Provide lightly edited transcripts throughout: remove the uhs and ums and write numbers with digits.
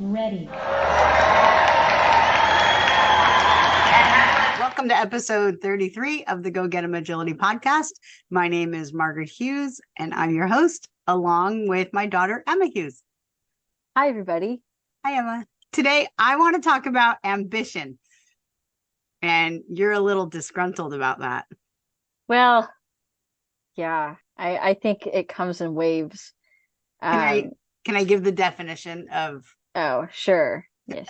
Ready. Welcome to episode 33 of the Go Get 'em Agility podcast. My name is Margaret Hughes, and I'm your host, along with my daughter, Emma Hughes. Hi, everybody. Hi, Emma. Today, I want to talk about ambition, and you're a little disgruntled about that. Well, yeah, I think it comes in waves. Can I Um, can I give the definition of? oh, sure. Yes.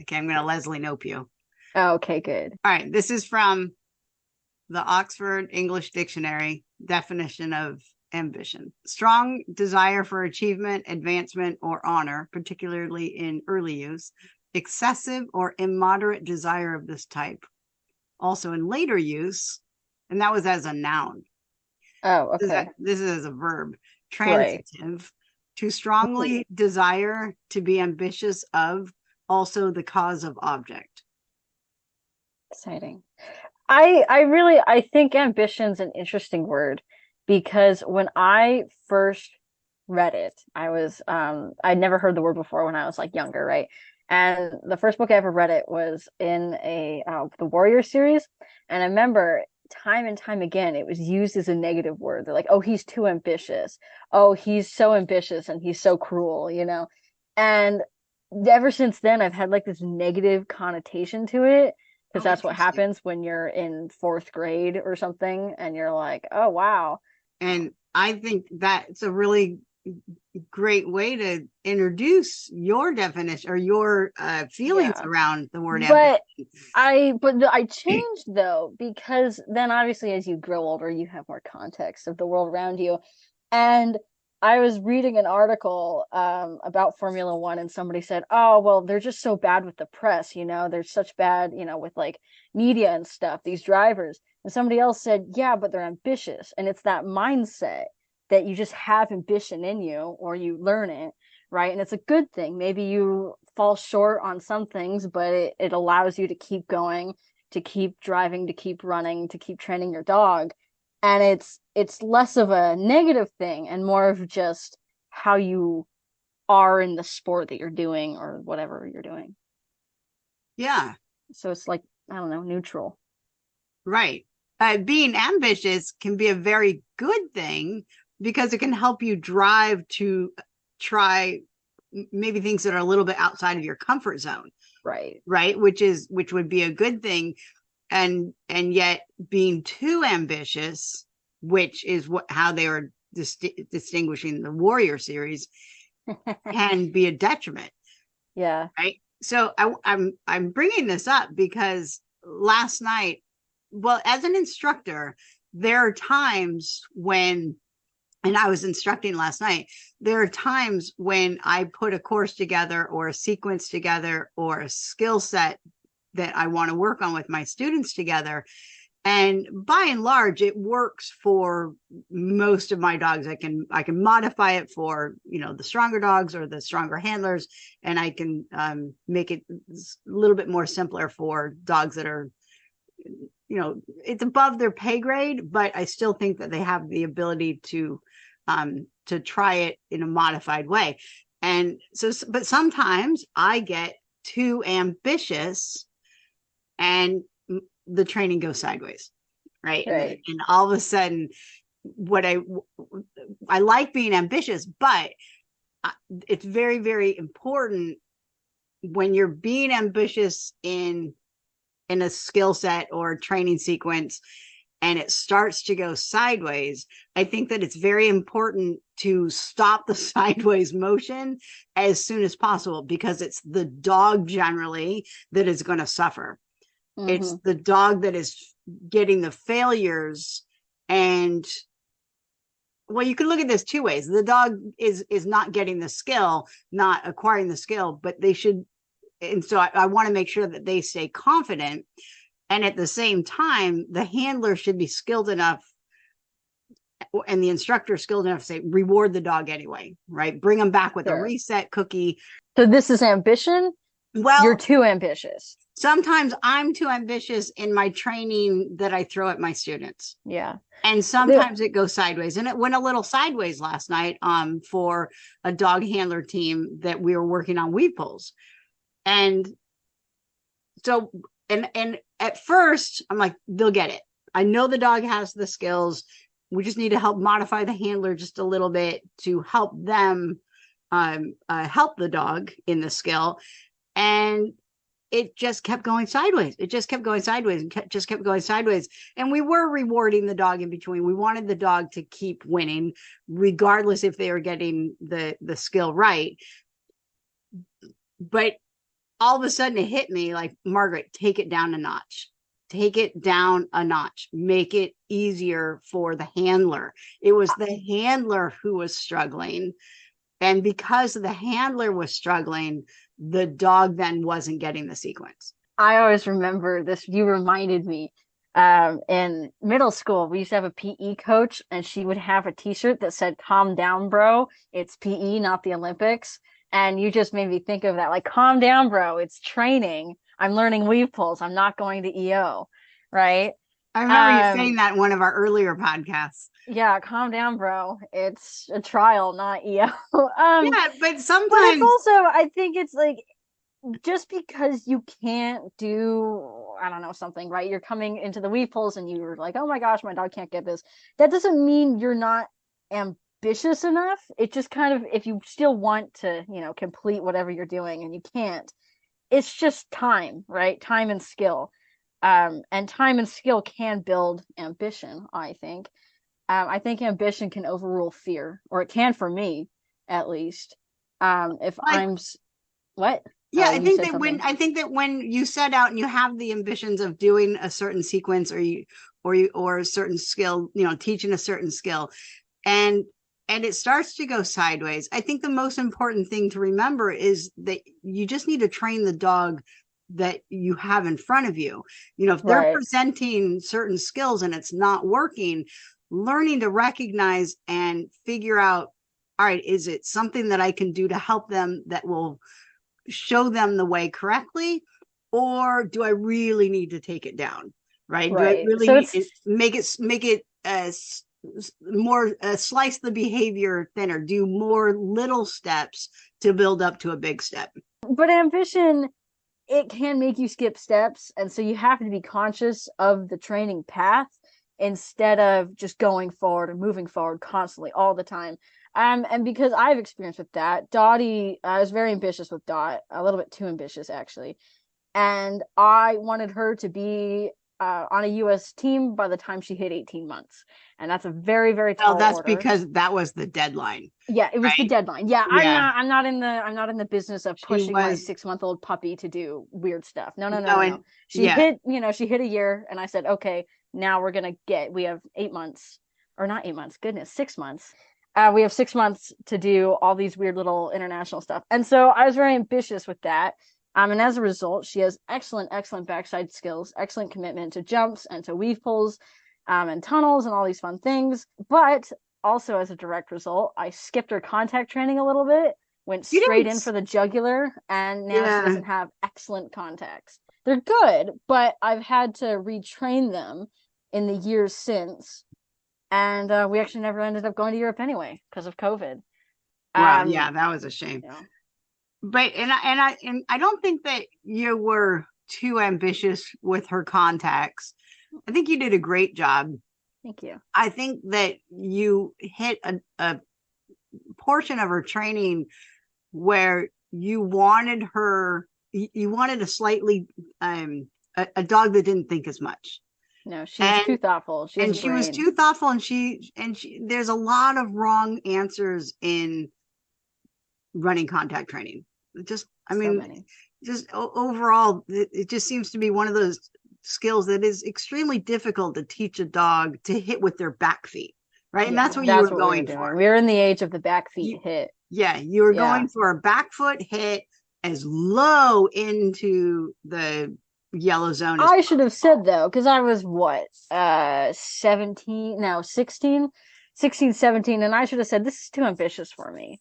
Okay, I'm going to Leslie Knope you. Oh, okay, good. All right, this is from the Oxford English Dictionary definition of ambition: strong desire for achievement, advancement, or honor, particularly in early use; excessive or immoderate desire of this type. Also in later use, and that was as a noun. Oh, okay. This is as a verb. Right. Transitive: to strongly desire, to be ambitious of, also the cause of object. Exciting. I think ambition's an interesting word because when I first read it, I'd never heard the word before when I was like younger, right? And the first book I ever read it was in the Warrior series, and I remember time and time again it was used as a negative word. They're like, "Oh, he's too ambitious. Oh, he's so ambitious and he's so cruel," you know? And ever since then I've had like this negative connotation to it because Oh, that's what interesting. happens when you're in fourth grade or something and you're like, oh wow. And I think that's a really great way to introduce your definition or your feelings Yeah. around the word ambition. But I changed though because then obviously as you grow older you have more context of the world around you. And I was reading an article about Formula One, and somebody said, "Oh, well, they're just so bad with the press, you know, they're such bad, you know, with like media and stuff, these drivers." And somebody else said, "Yeah, but they're ambitious." And it's that mindset that you just have ambition in you or you learn it, right? And it's a good thing. Maybe you fall short on some things, but it allows you to keep going, to keep driving, to keep running, to keep training your dog. And it's less of a negative thing and more of just how you are in the sport that you're doing or whatever you're doing. Yeah, So it's like, I don't know, neutral. right. Being ambitious can be a very good thing because it can help you drive to try maybe things that are a little bit outside of your comfort zone, Right. right? Which would be a good thing. And yet being too ambitious, which is what how they are distinguishing the Warrior series, can be a detriment, Yeah. right? So I'm bringing this up because last night, well, as an instructor, there are times when, and I was instructing last night, there are times when I put a course together or a sequence together or a skill set that I want to work on with my students together. And by and large, it works for most of my dogs. I can modify it for the stronger dogs or the stronger handlers, and I can make it a little bit more simpler for dogs that are it's above their pay grade, but I still think that they have the ability to try it in a modified way. And so, but sometimes I get too ambitious and the training goes sideways, right? Right. And all of a sudden, what I like being ambitious, but it's very, very important when you're being ambitious in a skill set or training sequence and it starts to go sideways. I think that it's very important to stop the sideways motion as soon as possible because it's the dog generally that is going to suffer. It's Mm-hmm. the dog that is getting the failures. And well, you can look at this two ways. The dog is not getting the skill, not acquiring the skill, but they should. And so I want to make sure that they stay confident. And at the same time, the handler should be skilled enough and the instructor skilled enough to say, reward the dog anyway, right? Bring them back with a Sure. reset cookie. So this is ambition. You're Well, too ambitious. sometimes I'm too ambitious in my training that I throw at my students. Yeah. And The, sometimes it goes sideways. And it went a little sideways last night for a dog handler team that we were working on weave pulls. And so and at first I'm like, they'll get it. I know the dog has the skills. We just need to help modify the handler just a little bit to help them help the dog in the skill. And it just kept going sideways. It just kept going sideways and just kept going sideways. And we were rewarding the dog in between. We wanted the dog to keep winning, regardless if they were getting the skill right. But all of a sudden it hit me like, Margaret, take it down a notch. Take it down a notch. Make it easier for the handler. It was the handler who was struggling. And because the handler was struggling, the dog then wasn't getting the sequence. I always remember this. You reminded me. In middle school, we used to have a PE coach, and she would have a T-shirt that said "Calm down, bro. It's PE, not the Olympics." And you just made me think of that. Like, calm down, bro. It's training. I'm learning weave pulls. I'm not going to EO, right? I remember you saying that in one of our earlier podcasts. Yeah, calm down, bro. It's a trial, not EO. Yeah, but But sometimes it's also, I think it's like, just because you can't do, I don't know, something, right? You're coming into the weave pulls and you're like, oh my gosh, my dog can't get this. That doesn't mean you're not ambitious enough. It just kind of, if you still want to, complete whatever you're doing and you can't, it's just time, right? Time and skill. And time and skill can build ambition, I think. I think ambition can overrule fear, or it can for me, at least. If like, I'm, what? yeah, Oh, you said something. I think that when you set out and you have the ambitions of doing a certain sequence or a certain skill, teaching a certain skill, and it starts to go sideways, I think the most important thing to remember is that you just need to train the dog that you have in front of you. If they're Right. presenting certain skills and it's not working, learning to recognize and figure out, all right, is it something that I can do to help them that will show them the way correctly, or do I really need to take it down? Right? Do I Right. really So need it's, to make it more slice the behavior thinner, do more little steps to build up to a big step? but ambition, it can make you skip steps. And so you have to be conscious of the training path instead of just going forward and moving forward constantly all the time. And because I've experienced with that, Dottie, I was very ambitious with Dot, a little bit too ambitious actually. And I wanted her to be on a US team by the time she hit 18 months. And that's a very, very Well, tall that's order. because that was the deadline, Yeah, it was the right? deadline. Yeah, Yeah, I'm not in the business of she pushing my was. 6-month-old puppy to do weird stuff. No, no, no, No, no, and no. yeah, She hit a year and I said, okay, now we have 8 months, or not 8 months, goodness, 6 months. We have 6 months to do all these weird little international stuff. And so I was very ambitious with that. And as a result, she has excellent, excellent backside skills, excellent commitment to jumps and to weave pulls, and tunnels and all these fun things. But also, as a direct result, I skipped her contact training a little bit, went you straight in didn't. for the jugular, and now she Yeah. doesn't have excellent contacts. They're good, but I've had to retrain them in the years since. And we actually never ended up going to Europe anyway because of COVID. Well, Um, yeah, that was a shame. you know, But and I don't think that you were too ambitious with her contacts. I think you did a great job. thank you. I think that you hit a portion of her training where you wanted a slightly a dog that didn't think as much. No, she was And too thoughtful. She has a she was brain. too thoughtful, and she there's a lot of wrong answers in running contact training. Just, I So mean, many. just overall, it just seems to be one of those skills that is extremely difficult to teach a dog to hit with their back feet, right? And Yeah, that's what you that's were what we were going doing. for. We were in the age of the back feet You, hit. yeah, you were Yeah. going for a back foot hit as low into the yellow zone as I should have said though, because I was what, 17, no, 16, 16, 17, and I should have said, this is too ambitious for me.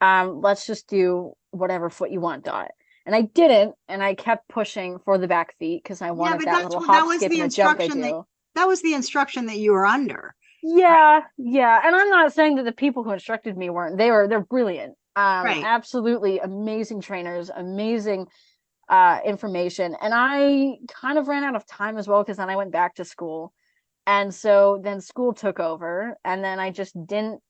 Let's just do whatever foot you want, Dot. And I didn't, and I kept pushing for the back feet because I Yeah, wanted but that that's little what that hop, was skip, the and a jump I instruction do. that was the instruction that you were under. Yeah, yeah. And I'm not saying that the people who instructed me weren't. They're brilliant. Right. Absolutely amazing trainers, amazing information. And I kind of ran out of time as well because then I went back to school. And so then school took over, and then I just didn't.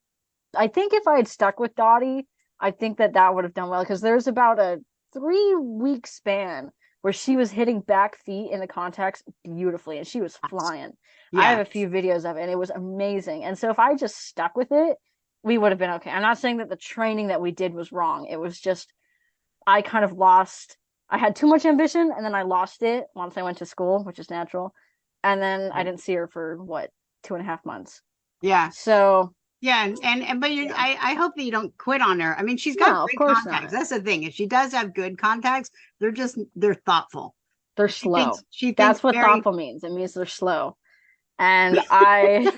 I think if I had stuck with Dottie, I think that that would have done well because there's about a 3 week span where she was hitting back feet in the contacts beautifully and she was flying. I have Yeah. a few videos of it and it was amazing. And so if I just stuck with it, we would have been okay. I'm not saying that the training that we did was wrong. It was just I kind of lost. I had too much ambition and then I lost it once I went to school, which is natural. And then I didn't see her for what, 2.5 months. Yeah. So Yeah, and but yeah. I hope that you don't quit on her. I mean, she's got No, of great course contacts. not. That's the thing. If she does have good contacts, they're thoughtful. They're She thinks slow. she thinks That's what very thoughtful means. It means they're slow. And I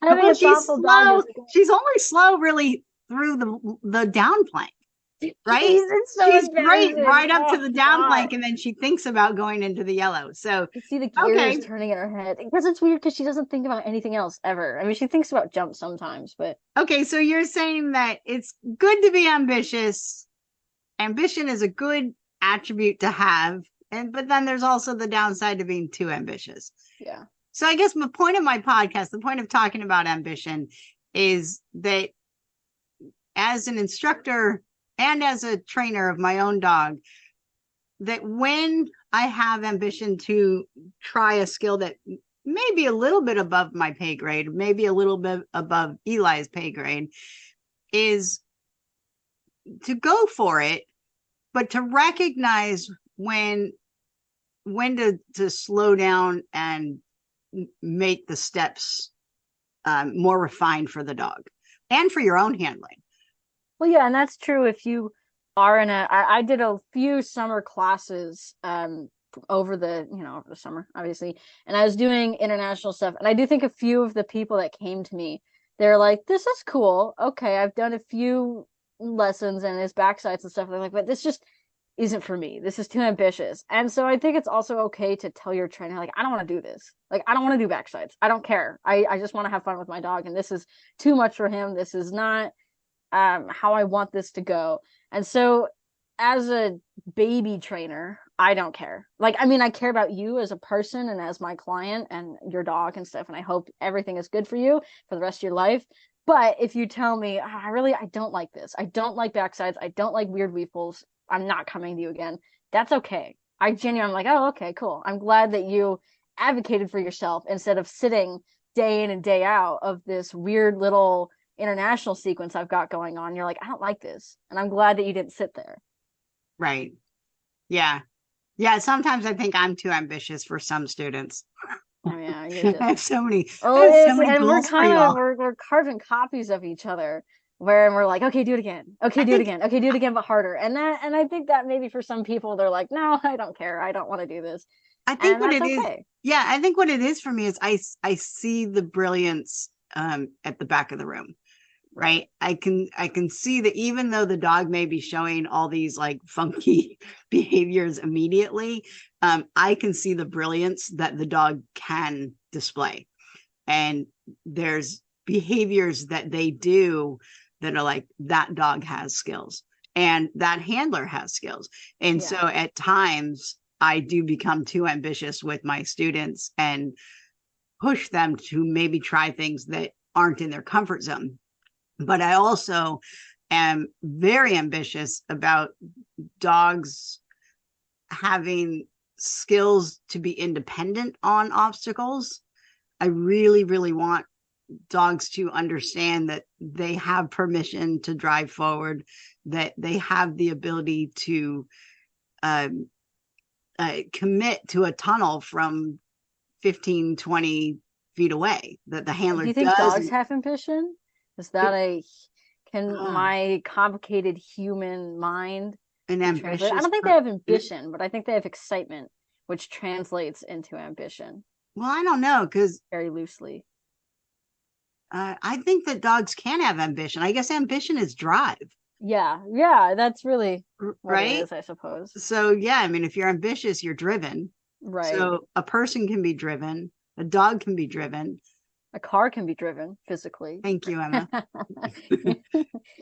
having well, a she's thoughtful dog slow. is good. She's only slow really through the down plank, right? It's so She's great embarrassing. right up Oh to the down God. plank, and then she thinks about going into the yellow. So, You see the gears okay, turning in her head. Because it's weird because she doesn't think about anything else ever. I mean, she thinks about jumps sometimes, but okay. So you're saying that it's good to be ambitious. Ambition is a good attribute to have, and but then there's also the downside to being too ambitious. yeah. So I guess the point of my podcast, the point of talking about ambition, is that as an instructor and as a trainer of my own dog, that when I have ambition to try a skill that may be a little bit above my pay grade, maybe a little bit above Eli's pay grade, is to go for it, but to recognize when to slow down and make the steps more refined for the dog and for your own handling. Well, yeah, and that's true if you are in a I did a few summer classes over over the summer, obviously. And I was doing international stuff. And I do think a few of the people that came to me, they're like, this is cool. Okay, I've done a few lessons and his backsides and stuff. And they're like, but this just isn't for me. This is too ambitious. And so I think it's also okay to tell your trainer, like, I don't want to do this. Like, I don't want to do backsides. I don't care. I just want to have fun with my dog. And this is too much for him. This is not how I want this to go. And so as a baby trainer, I don't care. Like, I mean, I care about you as a person and as my client and your dog and stuff. And I hope everything is good for you for the rest of your life. But if you tell me, I don't like this. I don't like backsides. I don't like weird weave pulls. I'm not coming to you again. That's okay. I genuinely, I'm like, oh, okay, cool. I'm glad that you advocated for yourself instead of sitting day in and day out of this weird little international sequence I've got going on. You're like, I don't like this. And I'm glad that you didn't sit there. Right. Yeah. Yeah. Sometimes I think I'm too ambitious for some students. Oh yeah, you're I just have so many, oh I have so it's many and we're goals for kind of y'all. we're carving copies of each other where we're like, okay, do it again. Okay, I do it think, again. Okay, do it again, but harder. And I think that maybe for some people they're like, no, I don't care. I don't want to do this. I think And what that's it is, okay. yeah, I think what it is for me is I see the brilliance at the back of the room. Right. I can see that even though the dog may be showing all these like funky behaviors immediately, I can see the brilliance that the dog can display. And there's behaviors that they do that are like that dog has skills and that handler has skills. And so Yeah. at times I do become too ambitious with my students and push them to maybe try things that aren't in their comfort zone. But I also am very ambitious about dogs having skills to be independent on obstacles. I really, really want dogs to understand that they have permission to drive forward, that they have the ability to um, commit to a tunnel from 15, 20 feet away, that the Do handler you think dogs doesn't. have ambition? Is that a can uh, my complicated human mind an be translated? I ambitious don't think they have person. ambition, but I think they have excitement, which translates into ambition Well, I don't know because very loosely. I think that dogs can have ambition. I guess ambition is drive. Yeah, that's really what it right? is, I suppose. So yeah, I mean, if you're ambitious, you're driven. Right. So a person can be driven, a dog can be driven. A car can be driven physically. Thank you, Emma.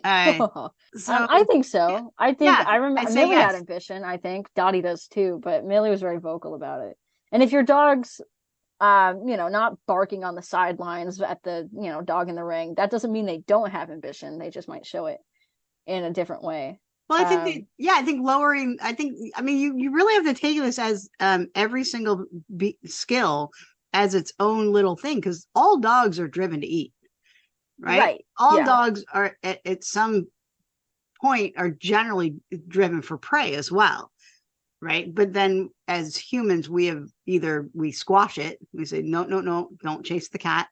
uh, so I think so. I think yeah, I I remember say Millie had yes. ambition. I think Dottie does too, but Millie was very vocal about it. And if your dog's, not barking on the sidelines at the, dog in the ring, that doesn't mean they don't have ambition. They just might show it in a different way. Well, I think that, Um, yeah, I think lowering, I think, I mean, you really have to take this as every single skill as its own little thing because all dogs are driven to eat, right? right. All Yeah. dogs are at some point are generally driven for prey as well, right? But then as humans, we have either we squash it, we say, no, no, no, don't chase the cat,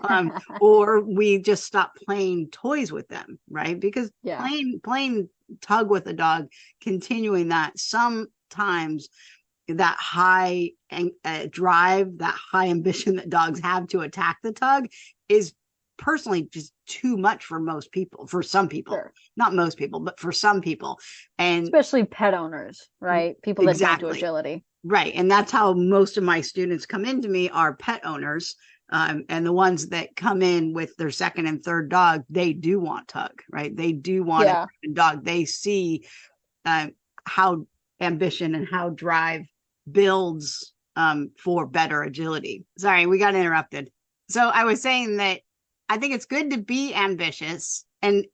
um, or we just stop playing toys with them, right? Because Yeah. playing tug with a dog, continuing that sometimes that high drive, that high ambition that dogs have to attack the tug is personally just too much for most people, for some people, Sure. not most people, but for some people. And Especially pet owners, right? People that don't do exactly. agility. Right. And that's how most of my students come into me are pet owners. And the ones that come in with their second and third dog, they do want tug, right? They do want a Yeah. dog. They see uh, how ambition and how drive builds for better agility. Sorry, we got interrupted. So I was saying that I think it's good to be ambitious and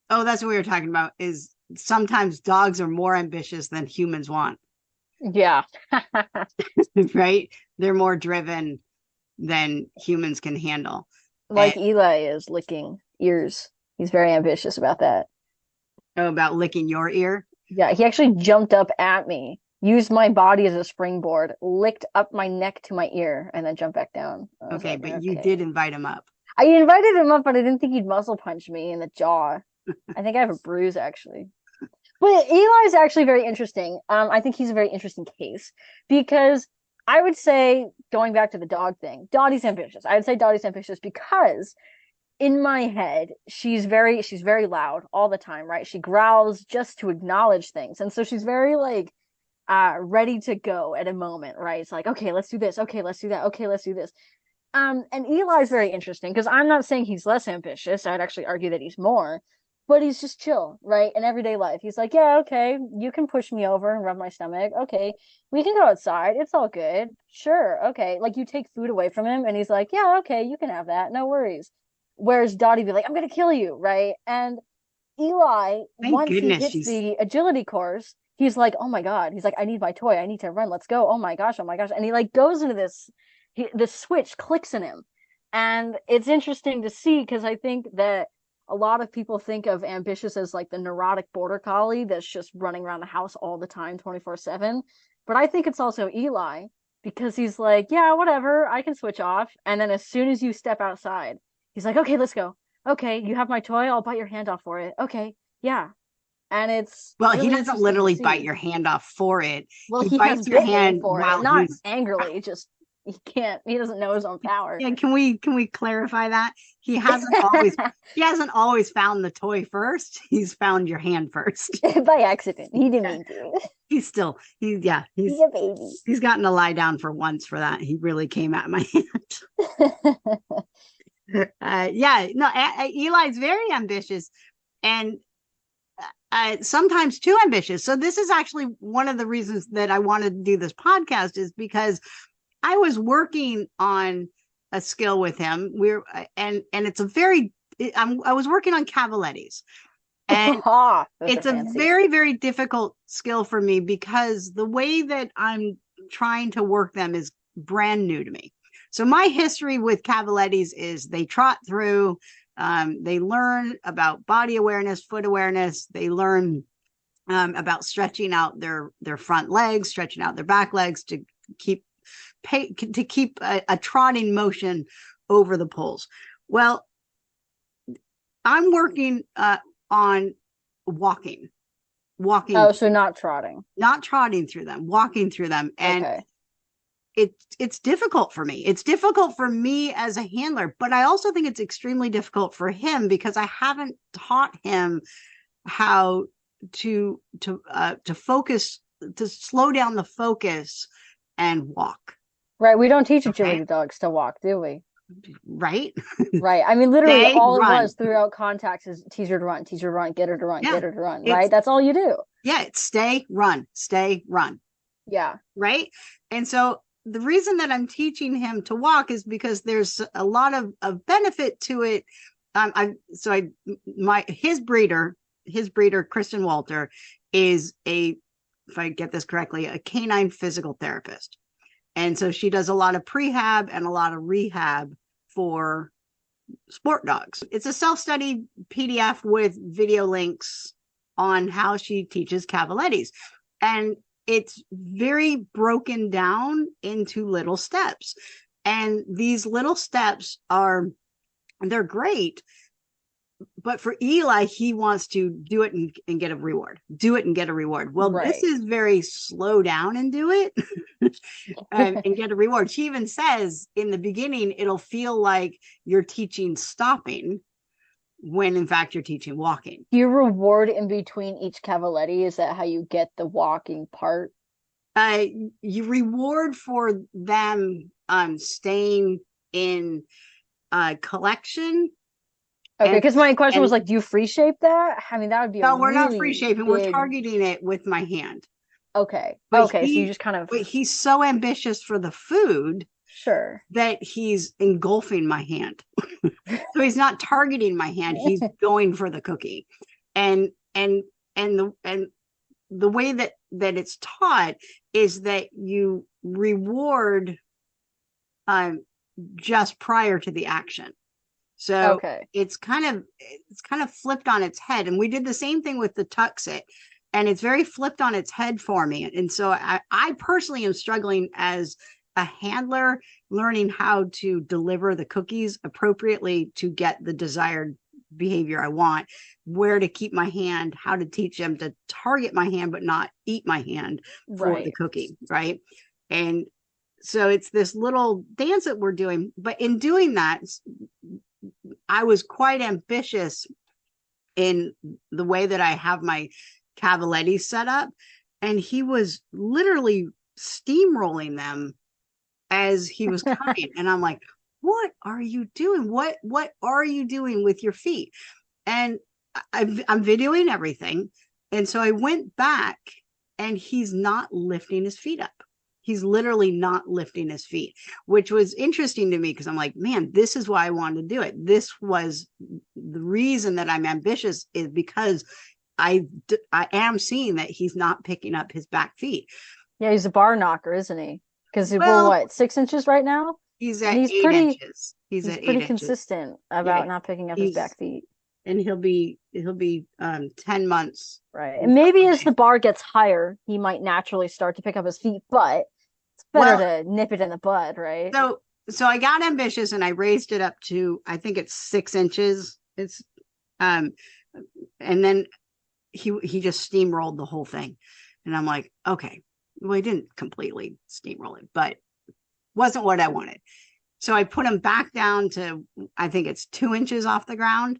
oh, that's what we were talking about is sometimes dogs are more ambitious than humans want. Yeah. Right? They're more driven than humans can handle. And Like Eli is licking ears. He's very ambitious about that. oh, about licking your ear. Yeah, he actually jumped up at me, used my body as a springboard, licked up my neck to my ear, and then jumped back down. I was Okay, like, but you okay. did invite him up. I invited him up, but I didn't think he'd muscle punch me in the jaw. I think I have a bruise actually. But Eli is actually very interesting. I think he's a very interesting case because I would say, going back to the dog thing, Dottie's ambitious. I would say Dottie's ambitious because in my head, she's very loud all the time, right? She growls just to acknowledge things. And so she's very like ready to go at a moment, right? It's like, okay, let's do this. Okay, let's do that. Okay, let's do this. And Eli's very interesting because I'm not saying he's less ambitious. I'd actually argue that he's more, but he's just chill, right? In everyday life. He's like, yeah, okay, you can push me over and rub my stomach. Okay, we can go outside. It's all good. Sure, okay. Like you take food away from him and he's like, yeah, okay, you can have that. No worries. Whereas Dottie be like, I'm gonna kill you, right? And Eli, Thank once he goodness hits she's the agility course, he's like, oh my God. He's like, I need my toy. I need to run. Let's go. Oh my gosh. Oh my gosh. And he like goes into this, the switch clicks in him. And it's interesting to see because I think that a lot of people think of ambitious as like the neurotic border collie that's just running around the house all the time, 24/7. But I think it's also Eli because he's like, yeah, whatever. I can switch off. And then as soon as you step outside, he's like, okay, let's go. Okay, you have my toy. I'll bite your hand off for it. Okay, yeah. And it's well, he really doesn't interesting to literally bite see. your hand off for it. Well, He he has bites your bitten me hand for it, while not he's angrily, just he doesn't know his own power. yeah, can we clarify that? He hasn't always found the toy first. He's found your hand first. By accident. He didn't Yeah. mean to. He's still He's a baby. he's gotten to lie down for once for that. He really came at my hand. Yeah, no, Eli's very ambitious and sometimes too ambitious. So this is actually one of the reasons that I wanted to do this podcast is because I was working on a skill with him. And it's a very I was working on cavalettis. And Those it's are a fancy. very, very difficult skill for me because the way that I'm trying to work them is brand new to me. So my history with cavalettis is they trot through, they learn about body awareness, foot awareness, they learn about stretching out their front legs, stretching out their back legs to keep a trotting motion over the poles. Well, I'm working on walking, Oh, so not trotting. not trotting through them, walking through them. And Okay. it's difficult for me. It's difficult for me as a handler, but I also think it's extremely difficult for him because I haven't taught him how to focus, to slow down the focus and walk. Right. We don't teach Okay. agility dogs to walk, do we? Right. Right. I mean, literally Stay, all it run. was throughout contacts is teach her to run, teach her to run, get her to run, Yeah. get her to run, It's- right? That's all you do. Yeah. It's stay, run, stay, run. Yeah. Right. And so the reason that I'm teaching him to walk is because there's a lot of benefit to it. His breeder, Kristen Walter, is if I get this correctly, a canine physical therapist. And so she does a lot of prehab and a lot of rehab for sport dogs. It's a self-study PDF with video links on how she teaches Cavalettis. And it's very broken down into little steps. And these little steps they're great. But for Eli, he wants to do it and get a reward. Do it and get a reward. Well, Right. This is very slow down and do it and get a reward. She even says in the beginning, it'll feel like you're teaching stopping when in fact you're teaching walking. Do you reward in between each Cavaletti? Is that how you get the walking part? You reward for them staying in collection. Okay, because my question was like, do you free shape that? I mean, that would be no, a we're not really free shaping. big... We're targeting it with my hand. Okay. But okay, so you just kind of... But he's so ambitious for the food sure that he's engulfing my hand. So he's not targeting my hand. He's going for the cookie. And the way that it's taught is that you reward just prior to the action. So okay. it's kind of flipped on its head. And we did the same thing with the tuck sit, and it's very flipped on its head for me. And so I personally am struggling as a handler, learning how to deliver the cookies appropriately to get the desired behavior I want, where to keep my hand, how to teach them to target my hand but not eat my hand for the cookie, right? And so it's this little dance that we're doing. But in doing that, I was quite ambitious in the way that I have my Cavaletti set up, and he was literally steamrolling them as he was coming. And I'm like, what are you doing? What are you doing with your feet? And I'm videoing everything. And so I went back, and he's not lifting his feet up. He's literally not lifting his feet, which was interesting to me because I'm like, man, this is why I wanted to do it. This was the reason that I'm ambitious, is because I am seeing that he's not picking up his back feet. Yeah, he's a bar knocker, isn't he? Because we're what, 6 inches right now? He's at 8 inches. He's at pretty 8 consistent about not picking up his back feet. And he'll be 10 months. Right. And maybe as the bar gets higher, he might naturally start to pick up his feet, but it's better to nip it in the bud, right? So I got ambitious and I raised it up to, I think it's 6 inches. It's and then he just steamrolled the whole thing. And I'm like, okay. Well, he didn't completely steamroll it, but wasn't what I wanted. So I put him back down to, I think it's 2 inches off the ground.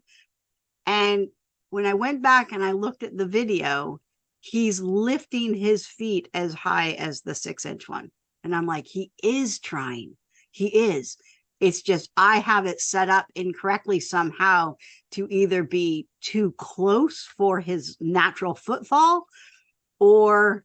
And when I went back and I looked at the video, he's lifting his feet as high as the 6-inch one. And I'm like, he is trying. He is. It's just, I have it set up incorrectly somehow to either be too close for his natural footfall, or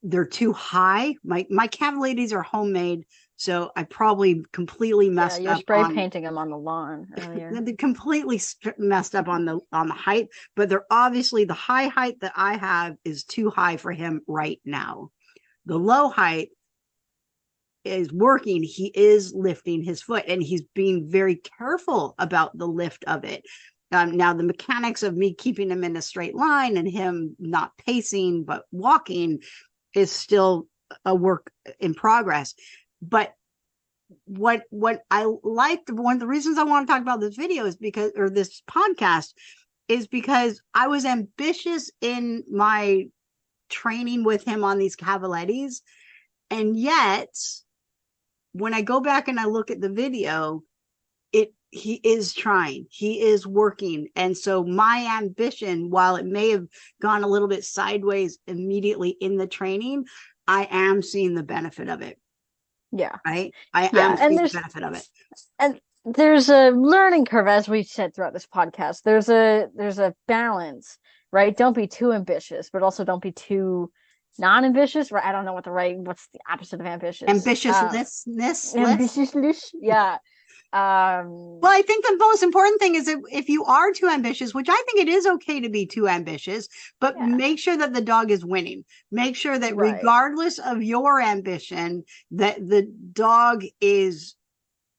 they're too high. My Cavalettis are homemade, so I probably completely messed up. You're spray painting them on the lawn earlier. They completely messed up on the height, but they're obviously, the high height that I have is too high for him right now. The low height is working. He is lifting his foot, and he's being very careful about the lift of it. Now, the mechanics of me keeping him in a straight line and him not pacing but walking is still a work in progress. But what I liked, one of the reasons I want to talk about this video is because, or this podcast, is because I was ambitious in my training with him on these Cavalettis, And yet, when I go back and I look at the video, he is trying, he is working. And so my ambition, while it may have gone a little bit sideways immediately in the training, I am seeing the benefit of it. Yeah. Right. I am seeing the benefit of it. And there's a learning curve, as we said throughout this podcast. There's a balance, right? Don't be too ambitious, but also don't be too non-ambitious, right? I don't know what's the opposite of ambitious. Ambitiousness. Yeah. Well, I think the most important thing is that if you are too ambitious, which I think it is okay to be too ambitious, but make sure that the dog is winning. Make sure that regardless of your ambition, that the dog is,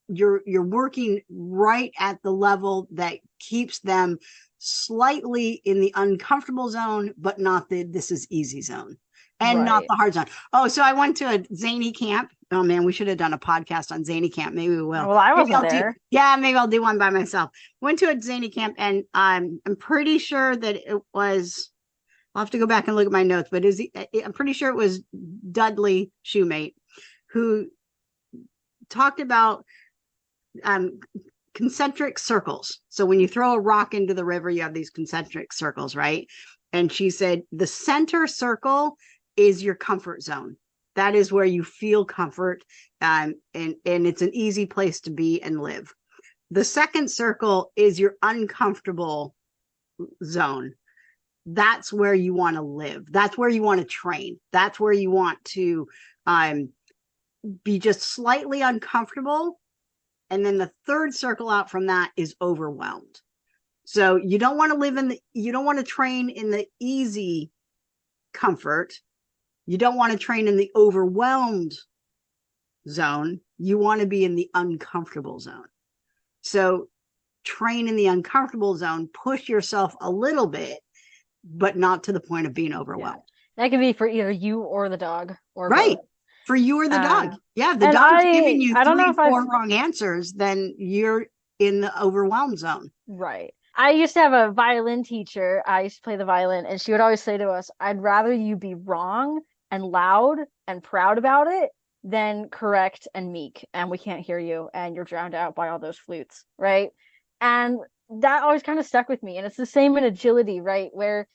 you're working right at the level that keeps them slightly in the uncomfortable zone, but not the this is easy zone, and not the hard zone. Oh, so I went to a zany camp. Oh man, we should have done a podcast on zany camp. Maybe we will. Well, I wasn't there. Maybe I'll do one by myself. Went to a zany camp, and I'm pretty sure that it was, I'll have to go back and look at my notes, but I'm pretty sure it was Dudley Shoemate who talked about concentric circles. So when you throw a rock into the river, you have these concentric circles, right? And she said the center circle is your comfort zone. That is where you feel comfort, and it's an easy place to be and live. The second circle is your uncomfortable zone. That's where you want to live. That's where you want to train. That's where you want to be just slightly uncomfortable. And then the third circle out from that is overwhelmed. So you don't want to you don't want to train in the easy comfort. You don't want to train in the overwhelmed zone. You want to be in the uncomfortable zone. So train in the uncomfortable zone, push yourself a little bit, but not to the point of being overwhelmed. Yeah. That can be for either you or the dog. Or both. For you or the dog. Yeah, if the dog's giving you 3-4 wrong answers, then you're in the overwhelmed zone. Right. I used to have a violin teacher. I used to play the violin, and she would always say to us, I'd rather you be wrong and loud and proud about it than correct and meek, and we can't hear you, and you're drowned out by all those flutes, right? And that always kind of stuck with me. And it's the same in agility, right? Where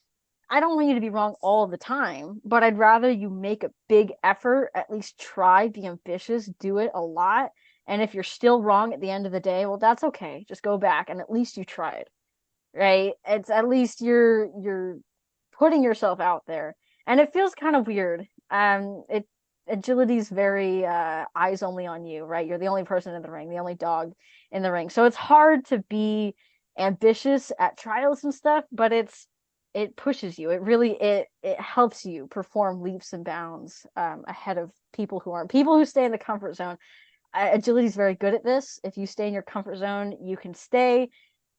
I don't want you to be wrong all the time, but I'd rather you make a big effort, at least try, be ambitious, do it a lot. And if you're still wrong at the end of the day, well, that's okay. Just go back and at least you tried, right? It's at least you're putting yourself out there. And it feels kind of weird. Agility is very eyes only on you, right? You're the only person in the ring, the only dog in the ring. So it's hard to be ambitious at trials and stuff, but it pushes you. It really helps you perform leaps and bounds ahead of people who stay in the comfort zone. Agility is very good at this. If you stay in your comfort zone, you can stay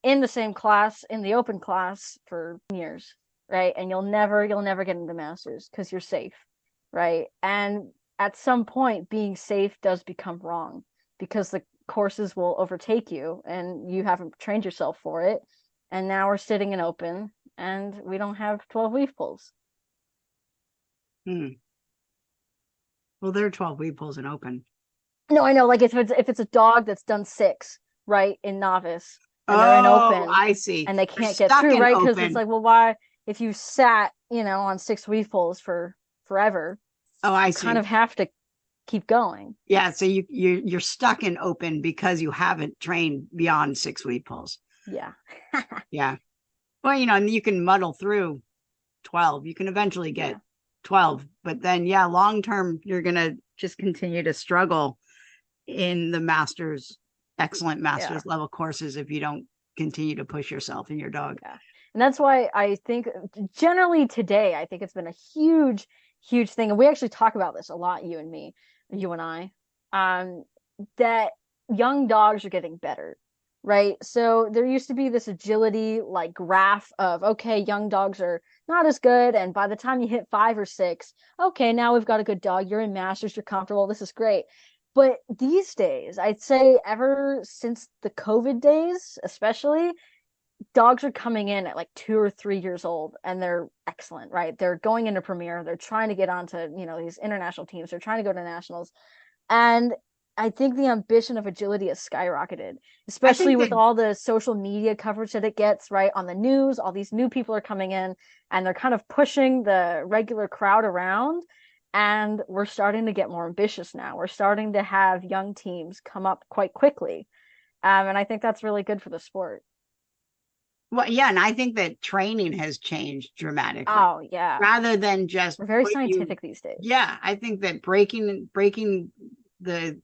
in the same class, in the open class, for years, right? And you'll never get into masters because you're safe, right? And at some point, being safe does become wrong because the courses will overtake you and you haven't trained yourself for it. And now we're sitting in open and we don't have 12 weave pulls. Well, there are 12 weave pulls in open. No, I know. Like if it's a dog that's done 6, right, in novice, and they're in open, I see, and they can't get through, right? Because it's like, well, why? If you sat, on 6 weave pulls for forever, I see. You kind of have to keep going. Yeah, so you're stuck in open because you haven't trained beyond 6 weave pulls. Yeah. Yeah. Well, and you can muddle through 12. You can eventually get 12, but then long term you're gonna just continue to struggle in the excellent masters level courses if you don't continue to push yourself and your dog. Yeah. And that's why I think generally today, I think it's been a huge, huge thing. And we actually talk about this a lot, you and I, that young dogs are getting better, right? So there used to be this agility like graph of, okay, young dogs are not as good. And by the time you hit 5 or 6, okay, now we've got a good dog. You're in masters, you're comfortable. This is great. But these days, I'd say ever since the COVID days, especially, dogs are coming in at like 2 or 3 years old and they're excellent, right? They're going into Premier, they're trying to get onto, these international teams, they're trying to go to nationals. And I think the ambition of agility has skyrocketed, I especially think with that, all the social media coverage that it gets, right? On the news, all these new people are coming in and they're kind of pushing the regular crowd around. And we're starting to get more ambitious now. We're starting to have young teams come up quite quickly. And I think that's really good for the sport. well, yeah, and I think that training has changed dramatically Oh, yeah. rather than just We're very put you. scientific these days. Yeah, I think that breaking the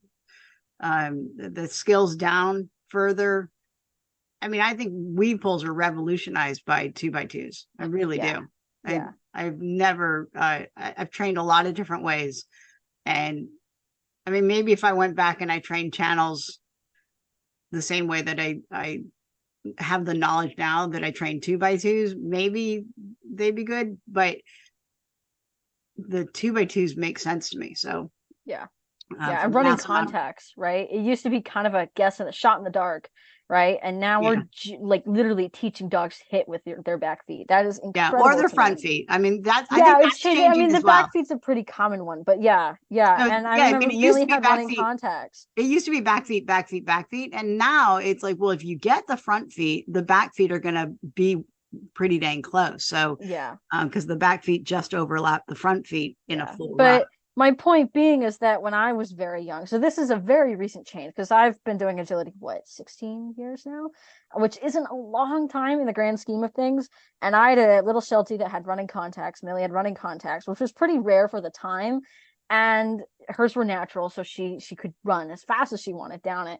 the skills down further. I mean, I think weave poles are revolutionized by 2x2s. I really Yeah. do. Yeah. I've never I've trained a lot of different ways, and I mean, maybe if I went back and I trained channels the same way that I have the knowledge now that I train 2x2s, maybe they'd be good. But the 2x2s make sense to me. So Yeah. for Yeah, and the running mass amount, contacts, right? It used to be kind of a guess and a shot in the dark, right? And now yeah, we're like literally teaching dogs to hit with their back feet. That is yeah, or incredible their to me. front feet. I mean, I think Yeah, it's that's changing. I changing mean, the as well. back feet's a pretty common one, but yeah, yeah. So And I yeah, I remember mean, it used to Millie be had back running feet. contacts. It used to be back feet, back feet, back feet, and now it's like, well, if you get the front feet, the back feet are going to be pretty dang close. So, Yeah, because the back feet just overlap the front feet in a yeah. full run. But my point being is that when I was very young, so this is a very recent change because I've been doing agility, what, 16 years now, which isn't a long time in the grand scheme of things. And I had a little Sheltie that had running contacts. Millie had running contacts, which was pretty rare for the time. And hers were natural, so she could run as fast as she wanted down it.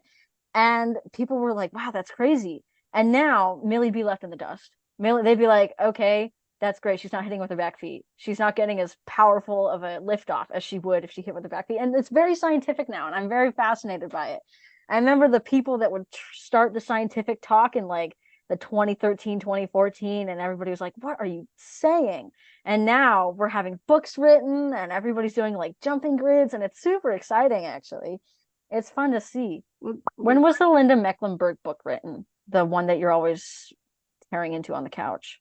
And people were like, wow, that's crazy. And now Millie'd be left in the dust. Millie, they'd be like, okay, that's great. She's not hitting with her back feet. She's not getting as powerful of a lift off as she would if she hit with her back feet. And it's very scientific now, and I'm very fascinated by it. I remember the people that would start the scientific talk in like the 2013, 2014, and everybody was like, what are you saying? And now we're having books written and everybody's doing like jumping grids, and it's super exciting actually. It's fun to see. When was the Linda Mecklenburg book written? The one that you're always tearing into on the couch?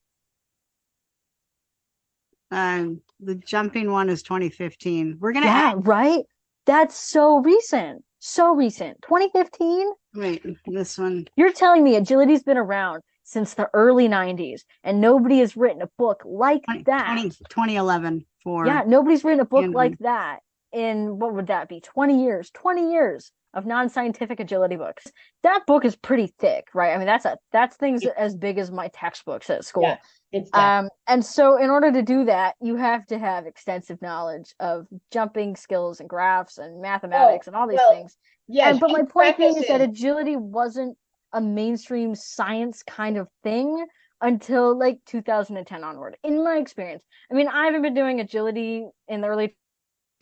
The jumping one is 2015. We're gonna Yeah, add. right? That's so recent. So recent. 2015? Wait, this one. You're telling me agility's been around since the early 90s and nobody has written a book like 20, that. 2011 Yeah, for nobody's written a book handling. like that in what would that be? 20 years. 20 years of non-scientific agility books. That book is pretty thick, right? I mean, that's things as big as my textbooks at school. Yeah, it's definitely. And so in order to do that, you have to have extensive knowledge of jumping skills and graphs and mathematics and all these things. Yes, But she my point being is that prefaces. agility wasn't a mainstream science kind of thing until like 2010 onward, in my experience. I mean, I haven't been doing agility in the early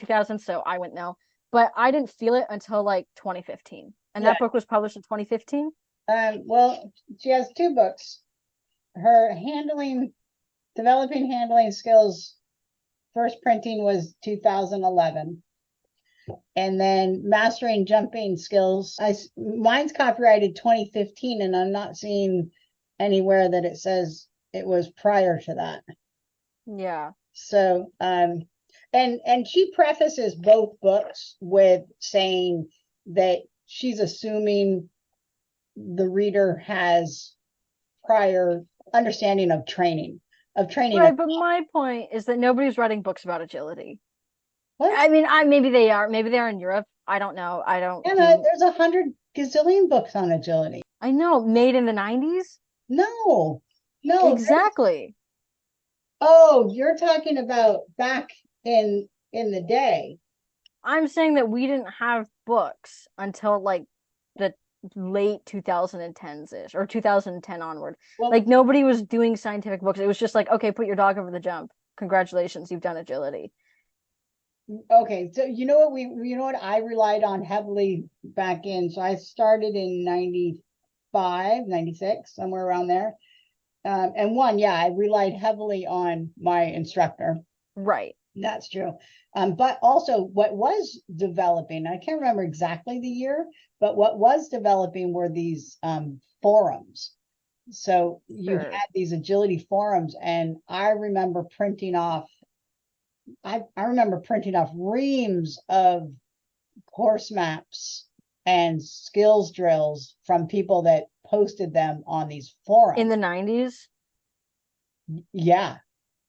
2000s, so I wouldn't know. But I didn't feel it until like 2015. And Yeah. that book was published in 2015? Well, she has two books. Her developing handling skills, first printing was 2011. And then mastering jumping skills. Mine's copyrighted 2015, and I'm not seeing anywhere that it says it was prior to that. Yeah. So, and she prefaces both books with saying that she's assuming the reader has prior understanding of training. Right, but my point is that nobody's writing books about agility. What? I mean, maybe they are. Maybe they're in Europe. I don't know. I don't. There's 100 gazillion books on agility. I know, made in the 90s. No. Exactly. Oh, you're talking about back in the day. I'm saying that we didn't have books until like the late 2010s ish or 2010 onward. Well, like nobody was doing scientific books. It was just like, okay, put your dog over the jump. Congratulations, you've done agility. okay, so you know what I relied on heavily back in. So I started in 95, 96, somewhere around there. And I relied heavily on my instructor. Right. That's true. But also what was developing, I can't remember exactly the year, but what was developing were these forums So you Sure. had these agility forums, and I remember printing off. I remember printing off reams of course maps and skills drills from people that posted them on these forums. In the 90s. Yeah.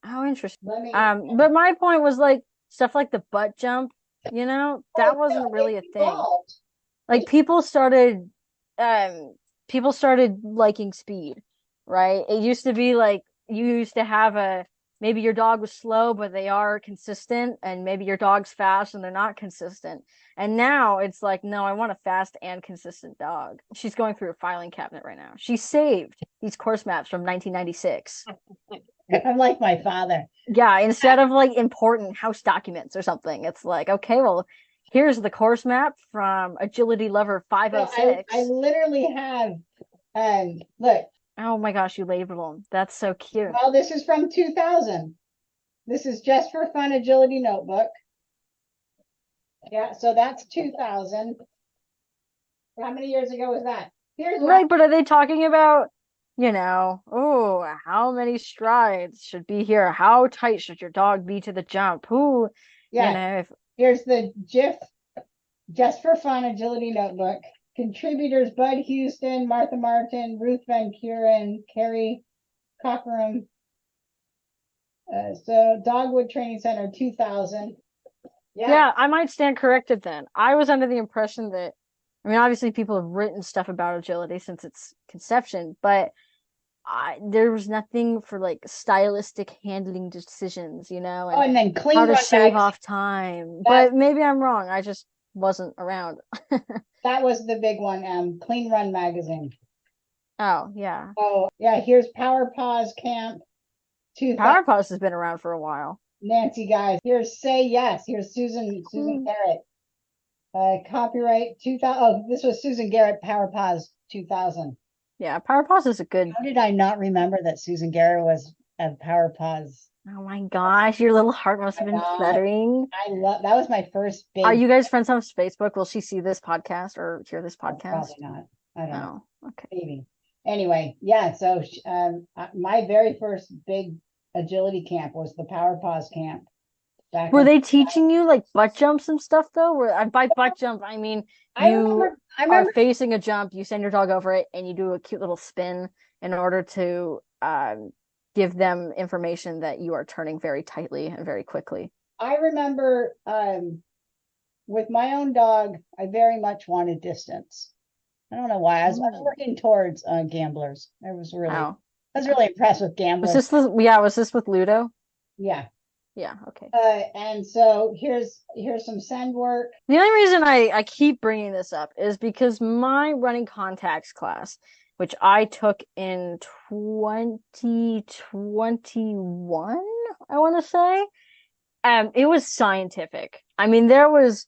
How interesting. Let me. But my point was like stuff like the butt jump, that wasn't really a It thing. evolved. Like people started liking speed, right? It used to be like you used to have maybe your dog was slow, but they are consistent, and maybe your dog's fast and they're not consistent. And now it's like, no, I want a fast and consistent dog. She's going through a filing cabinet right now. She saved these course maps from 1996. I'm like my father. Yeah, instead of like important house documents or something, it's like, okay, well, here's the course map from Agility Lover So 506. I literally have, look, Oh my gosh, you labeled them. That's so cute. well, this is from 2000. This is Just for Fun Agility Notebook. Yeah, so that's 2000. How many years ago was that? Here's Right, but are they talking about, oh, how many strides should be here? How tight should your dog be to the jump? yeah, here's the GIF Just for Fun Agility Notebook. Contributors Bud Houston, Martha Martin, Ruth Van Kuren, Carrie Cockerham. So Dogwood Training Center 2000. Yeah, I might stand corrected then. I was under the impression that, I mean, obviously people have written stuff about agility since its conception, but there was nothing for like stylistic handling decisions, Oh, and then Clean how to Run shave Magazine. off time. But maybe I'm wrong. I just wasn't around. That was the big one. Clean Run Magazine. Oh, yeah. Oh, yeah. Here's Power Paws Camp 2000. Power Pause has been around for a while. Nancy Guys. Here's Say Yes. Here's Susan Garrett. Copyright 2000. Oh, this was Susan Garrett, Power Paws 2000. Yeah, Power Pause is a good. How did I not remember that Susan Garrett was a Power Paws? Oh my gosh, your little heart must have been fluttering. I love that was my first big. Are you guys friends on Facebook? Will she see this podcast or hear this podcast? Probably not. I don't know. Okay. Maybe. Anyway, yeah. So my very first big agility camp was the Power Paws camp. Were they teaching you like butt jumps and stuff though? By butt jump, I mean you are facing a jump, you send your dog over it, and you do a cute little spin in order to give them information that you are turning very tightly and very quickly. I remember with my own dog, I very much wanted distance. I don't know why. I was working towards gamblers. I was really impressed with gamblers. Was this with Ludo? Yeah. Yeah, okay. And so here's some send work. The only reason I keep bringing this up is because my running contacts class, which I took in 2021, I want to say, it was scientific. I mean, there was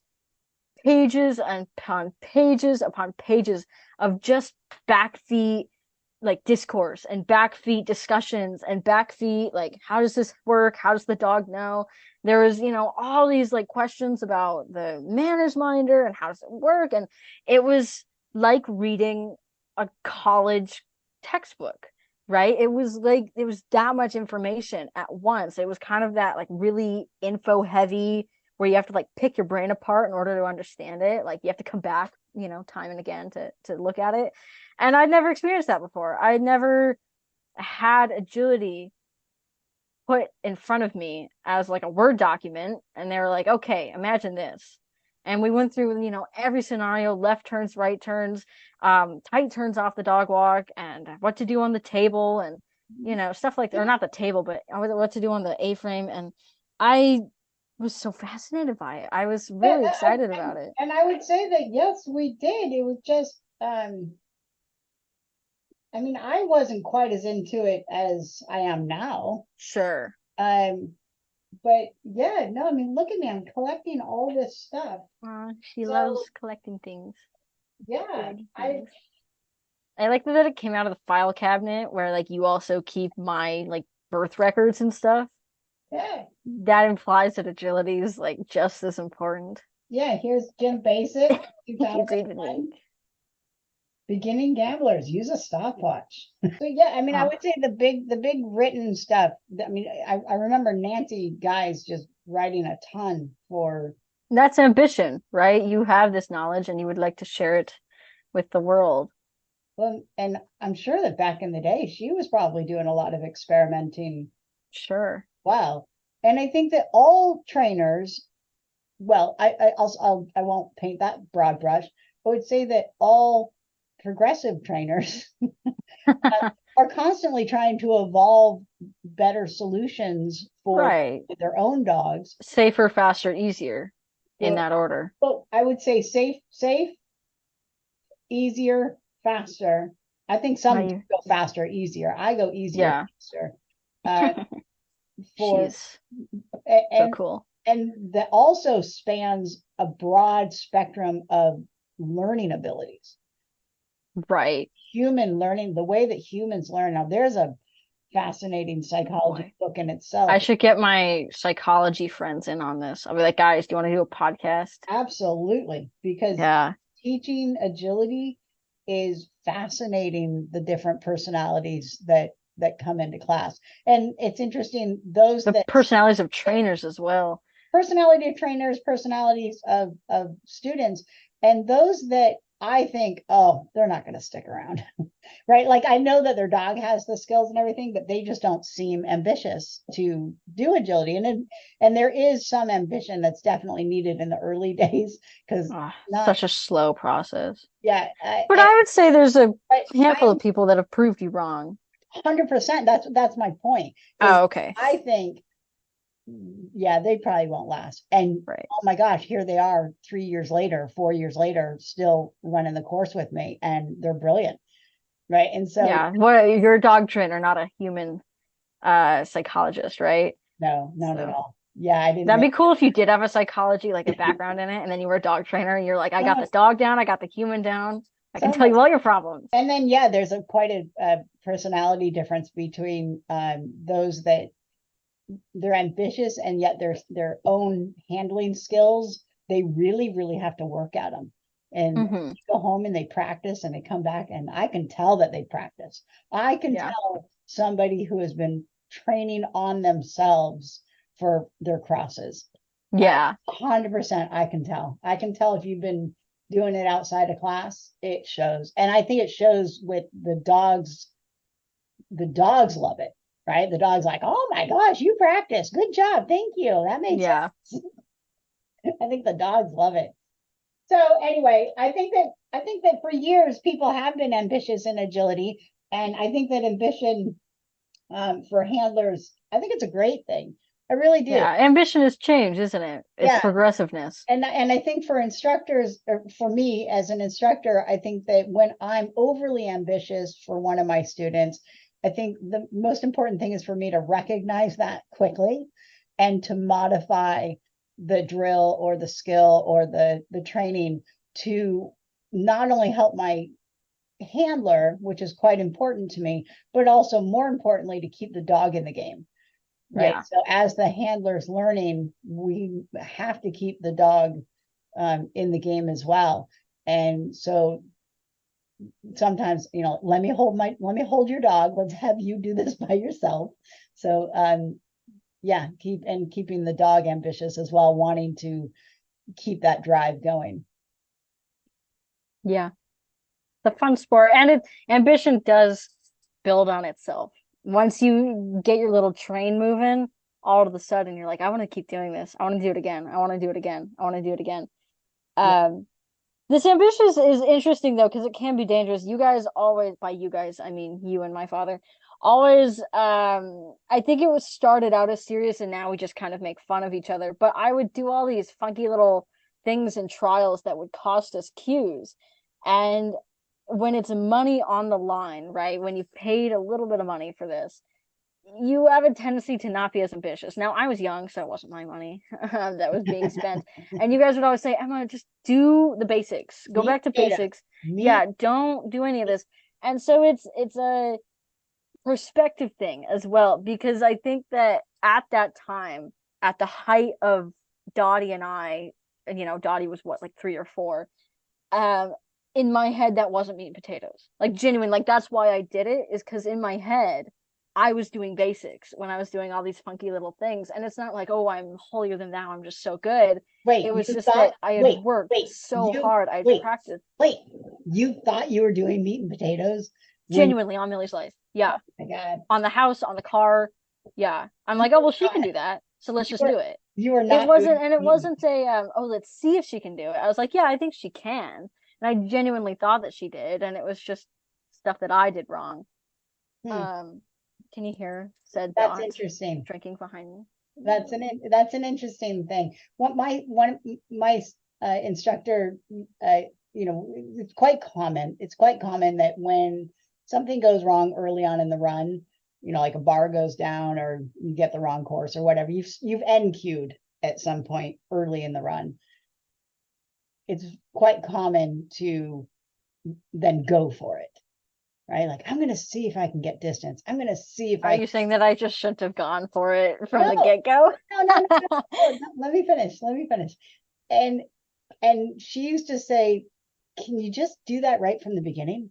pages upon pages upon pages of just back feet like discourse and back feet discussions and back feet like, how does this work? How does the dog know? There was, all these like questions about the manners minder and how does it work? And it was like reading a college textbook, right? It was that much information at once. It was kind of that like really info heavy where you have to like pick your brain apart in order to understand it. Like you have to come back, time and again to look at it. And I'd never experienced that before. I'd never had agility put in front of me as like a Word document. And they were like, okay, imagine this. And we went through, every scenario, left turns, right turns, tight turns off the dog walk, and what to do on the table, and, stuff like that. Or not the table, but what to do on the A-frame. And I was so fascinated by it. I was really excited about it. And I would say that, yes, we did. It was just, I mean, I wasn't quite as into it as I am now. Sure. But yeah, no, I mean, look at me. I'm collecting all this stuff. She loves collecting things. Yeah. I like that it came out of the file cabinet where like you also keep my like birth records and stuff. Yeah. That implies that agility is like just as important. Yeah, here's Jim Basic. 2001. beginning gamblers use a stopwatch. So yeah, I mean, I Oh, would say the big written stuff. I mean, I remember Nancy Guys just writing a ton for. that's ambition, right? You have this knowledge and you would like to share it with the world. Well, and I'm sure that back in the day, she was probably doing a lot of experimenting. Sure. Wow. And I think that all trainers, well, I won't paint that broad brush. I would say that all progressive trainers are constantly trying to evolve better solutions for Right. their own dogs. Safer, faster, easier in So, that order. well, I would say safe, easier, faster. I think Now some you, go faster, easier. I go easier, yeah. faster. Uh, for She's so and cool. and that also spans a broad spectrum of learning abilities. Right. Human learning, the way that humans learn. Now, there's a fascinating Boy. psychology book in I itself. should get my psychology friends in on this. I'll be like, guys, do you want to do a podcast? Absolutely, because Yeah. teaching agility is fascinating, the different personalities that come into class. And it's interesting, those The that personalities of trainers as well. personality of trainers, personalities of students, and those that I think, oh, they're not going to stick around, right? Like I know that their dog has the skills and everything, but they just don't seem ambitious to do agility. And there is some ambition that's definitely needed in the early days because Ah, not, such a slow process. yeah, But I would say there's a handful I of people that have proved you wrong. 100%. That's my point. Is Oh, okay. I think yeah, they probably won't last. And Right. oh my gosh, here they are 3 years later, 4 years later, still running the course with me, and they're brilliant, right? And so, Yeah. What you're a dog trainer, not a human psychologist, right? no, not at So all. Yeah, I didn't that'd know. be cool if you did have a psychology, like a background in it, and then you were a dog trainer and you're like, I got the No, dog down, I got the human down. I can some, tell you all your problems. and then yeah, there's a quite a personality difference between those that they're ambitious and yet their own handling skills, they really, really have to work at them. And Hmm. go home and they practice and they come back and I can tell that they practice. I can Yeah. tell somebody who has been training on themselves for their crosses. Yeah. 100% I can tell. I can tell if you've been doing it outside of class, it shows. And I think it shows with the dogs. The dogs love it, right? The dog's like, oh my gosh, you practice. Good job. Thank you. That makes Yeah. sense. I think the dogs love it. So anyway, I think that for years people have been ambitious in agility. And I think that ambition for handlers, I think it's a great thing. I really do. Yeah. Ambition is change, isn't it? It's Yeah. progressiveness. And I think for instructors, or for me as an instructor, I think that when I'm overly ambitious for one of my students, I think the most important thing is for me to recognize that quickly and to modify the drill or the skill or the training to not only help my handler, which is quite important to me, but also more importantly to keep the dog in the game, right? Yeah. So as the handler's learning, we have to keep the dog in the game as well. And so sometimes, let me hold your dog. Let's have you do this by yourself. So yeah, keeping the dog ambitious as well, wanting to keep that drive going. Yeah. The fun sport. And ambition does build on itself. Once you get your little train moving, all of a sudden you're like, I want to keep doing this. I want to do it again. I want to do it again. I want to do it again. Yeah. This ambitious is interesting though, because it can be dangerous. You guys always, by you guys, I mean you and my father, always, I think it was started out as serious and now we just kind of make fun of each other. But I would do all these funky little things and trials that would cost us cues. And when it's money on the line, right? When you've paid a little bit of money for this, you have a tendency to not be as ambitious. Now, I was young, so it wasn't my money that was being spent. And you guys would always say, Emma, just do the basics. Go Meat back to potato. basics. Meat. Yeah, don't do any of this. And so it's a perspective thing as well, because I think that at that time, at the height of Dottie and I, and Dottie was what, like 3 or 4, um, in my head that wasn't meat and potatoes. Like genuine, like that's why I did it, is because in my head I was doing basics when I was doing all these funky little things. And it's not like, oh, I'm holier than thou, I'm just so good. Wait, It was you just thought, that I had wait, worked wait, so hard. I'd wait, practiced wait, you thought you were doing meat and potatoes? genuinely on Millie's life. Yeah. Oh my God. On the house, on the car. Yeah. I'm like, oh well, she can do that. So let's just do it. You were It not wasn't, doing and it meat and wasn't a oh, let's see if she can do it. I was like, yeah, I think she can. And I genuinely thought that she did, and it was just stuff that I did wrong. Hmm. Can you hear said That's dot interesting. drinking behind me? That's an interesting thing. What my instructor, it's quite common. It's quite common that when something goes wrong early on in the run, like a bar goes down or you get the wrong course or whatever, you've NQ'd at some point early in the run. It's quite common to then go for it, right? Like, I'm gonna see if I can get distance. I'm gonna see if Are I you saying that I just shouldn't have gone for it from the No, get-go? no. Let me finish. Let me finish. And she used to say, "Can you just do that right from the beginning?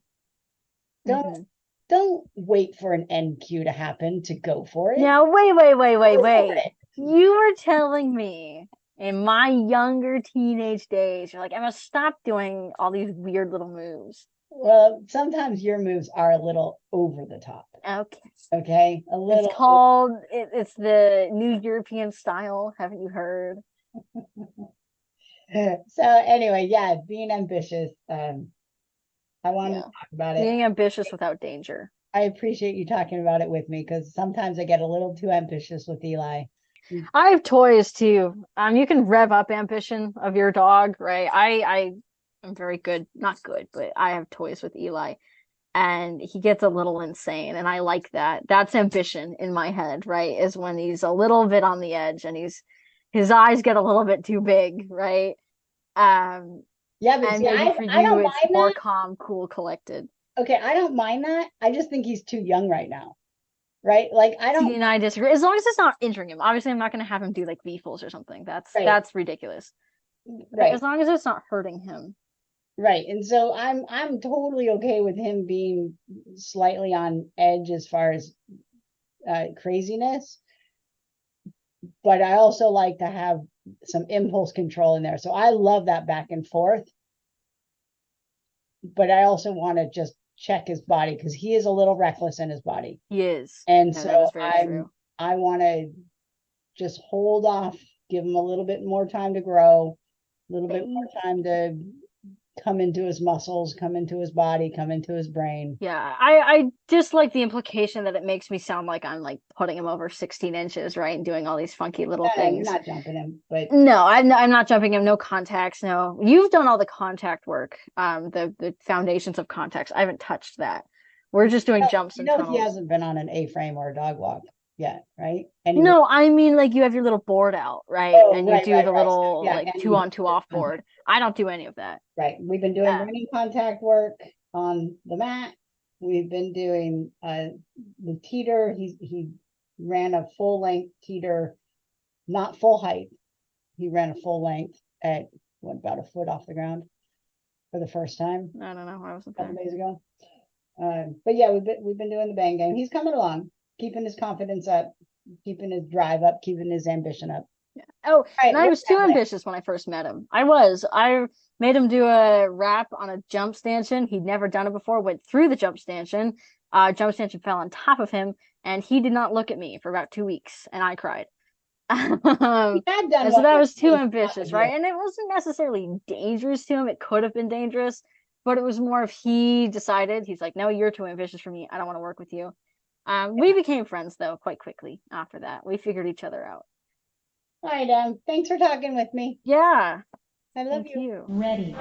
Don't Mhm. don't wait for an NQ to happen to go for it. Now, wait. Go for it." You were telling me in my younger teenage days, you're like, Emma, stop doing all these weird little moves. Well, sometimes your moves are a little over the top. Okay. Okay, a It's little. called, it's the new European style. Haven't you heard? So anyway, yeah, being ambitious. I wanted to Yeah. talk about it. Being ambitious without danger. I appreciate you talking about it with me because sometimes I get a little too ambitious with Eli. I have toys too. You can rev up ambition of your dog, right? I am very good, not good, but I have toys with Eli, and he gets a little insane, and I like that. That's ambition in my head, right? Is when he's a little bit on the edge and his eyes get a little bit too big, right? Um, Yeah, but and see, maybe for I you, don't it's mind more that. calm, cool, collected. Okay, I don't mind that. I just think he's too young right now, right? Like I See, don't. and I disagree. As long as it's not injuring him. Obviously, I'm not going to have him do like VFLs or something. Right, That's ridiculous. But right, as long as it's not hurting him. right. And so I'm totally okay with him being slightly on edge as far as craziness, but I also like to have some impulse control in there. So I love that back and forth, but I also want to just check his body because he is a little reckless in his body. He is. And No, that so is very true. I want to just hold off, give him a little bit more time to grow, a little bit more time to come into his muscles, come into his body, come into his brain. Yeah, I just like the implication that it makes me sound like I'm like putting him over 16 inches, right? And doing all these funky little No, you're things. not jumping him, but No, I'm not jumping him. No contacts. No, you've done all the contact work. The foundations of contacts. I haven't touched that. We're just doing jumps and he tunnels. hasn't been on an A-frame or a dog walk yet, right? And No, I mean like you have your little board out, right? Oh, And you right, do right, the right. So, little yeah, like and 2 on 2 off board. I don't do any of that. right. We've been doing Uh, running contact work on the mat. We've been doing the teeter. He ran a full length teeter, not full height. He ran a full length at what, about a foot off the ground for the first time I don't know. I wasn't a couple there. days ago. But yeah, we've been doing the bang game. He's coming along, keeping his confidence up, keeping his drive up, keeping his ambition up. Yeah. Oh, All right, and I what's was too happening? ambitious when I first met him. I made him do a rap on a jump stanchion. He'd never done it before, went through the jump stanchion. Jump stanchion fell on top of him, and he did not look at me for about 2 weeks, and I cried. He had done And so one that with was too me, ambitious, right? And it wasn't necessarily dangerous to him. It could have been dangerous, but it was more if he decided, he's like, no, you're too ambitious for me. I don't want to work with you. We became friends though quite quickly after that. We figured each other out. All right, thanks for talking with me. Yeah, I love thank you. you. Ready.